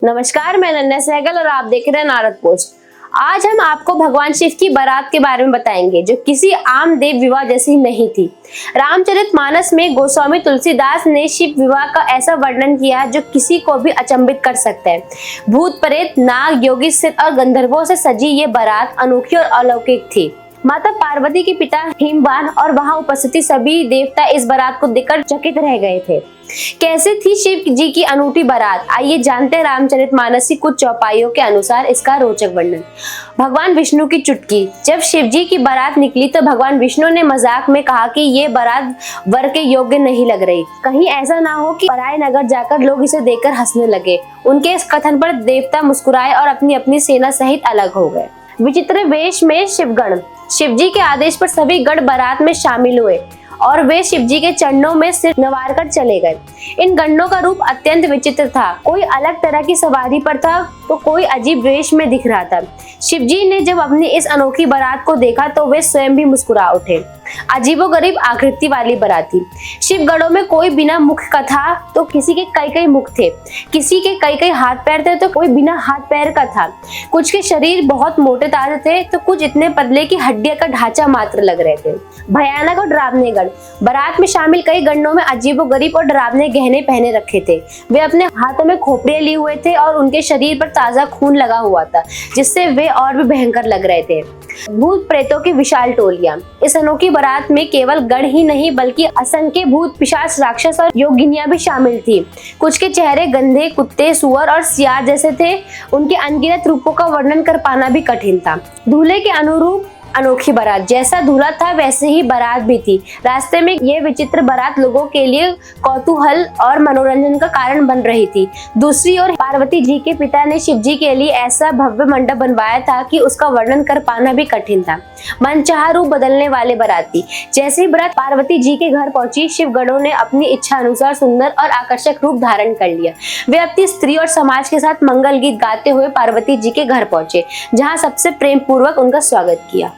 नमस्कार, मैं अनन्या सहगल और आप देख रहे हैं नारद पोस्ट। आज हम आपको भगवान शिव की बारात के बारे में बताएंगे, जो किसी आम देव विवाह जैसी नहीं थी। रामचरितमानस में गोस्वामी तुलसीदास ने शिव विवाह का ऐसा वर्णन किया जो किसी को भी अचंभित कर सकता है। भूत प्रेत, नाग, योगी, सिद्ध और गंधर्वों से सजी ये बारात अनोखी और अलौकिक थी। माता पार्वती के पिता हिमवान और वहां उपस्थित सभी देवता इस बारात को देखकर चकित रह गए थे। कैसे थी शिव जी की अनूठी बारात, आइए जानते हैं रामचरितमानस की कुछ चौपाइयों के अनुसार इसका रोचक वर्णन। भगवान विष्णु की चुटकी। जब शिव जी की बारात निकली तो भगवान विष्णु ने मजाक में कहा कि ये बारात वर के योग्य नहीं लग रही। कहीं ऐसा ना हो कि पराये नगर जाकर लोग इसे देखकर हंसने लगे। उनके इस कथन पर देवता मुस्कुराए और अपनी अपनी सेना सहित अलग हो गए। विचित्र वेश में शिवगण। शिवजी के आदेश पर सभी गण बारात में शामिल हुए और वे शिवजी के चरणों में सिर नवार कर चले गए। इन गणों का रूप अत्यंत विचित्र था। कोई अलग तरह की सवारी पर था तो कोई अजीब वेश में दिख रहा था। शिवजी ने जब अपनी इस अनोखी बारात को देखा तो वे स्वयं भी मुस्कुरा उठे। अजीबोगरीब आकृति वाली बाराती। शिव गणों में कोई बिना मुख का था तो किसी के कई कई मुख थे, किसी के कई कई हाथ पैर थे तो कोई बिना हाथ पैर का था। कुछ के शरीर बहुत मोटे ताजे थे तो कुछ इतने पतले कि हड्डियां का ढांचा मात्र लग रहे थे। भयानक और डरावने गण। बारात में शामिल कई गणों में अजीबोगरीब और डरावने गहने पहने रखे थे। वे अपने हाथों में खोपड़ियां लिए हुए थे और उनके शरीर पर ताजा खून लगा हुआ था, जिससे वे और भी भयंकर लग रहे थे। भूत प्रेतों की विशाल टोलियां। इस अनोखी बारात में केवल गण ही नहीं बल्कि असंख्य भूत, पिशाच, राक्षस और योगिनियां भी शामिल थी। कुछ के चेहरे गंधे, कुत्ते, सुअर और सियार जैसे थे। उनके अनगिनत रूपों का वर्णन कर पाना भी कठिन था। दूल्हे के अनुरूप अनोखी बारात। जैसा दूल्हा था वैसे ही बारात भी थी। रास्ते में ये विचित्र बारात लोगों के लिए कौतूहल और मनोरंजन का कारण बन रही थी। दूसरी ओर पार्वती जी के पिता ने शिव जी के लिए ऐसा भव्य मंडप बनवाया था कि उसका वर्णन कर पाना भी कठिन था। मनचाहा रूप बदलने वाले बाराती। जैसे ही बारात पार्वती जी के घर पहुंची, शिव गणों ने अपनी इच्छा अनुसार सुंदर और आकर्षक रूप धारण कर लिया। वे अपनी स्त्री और समाज के साथ मंगल गीत गाते हुए पार्वती जी के घर पहुंचे, जहाँ सबसे प्रेम पूर्वक उनका स्वागत किया।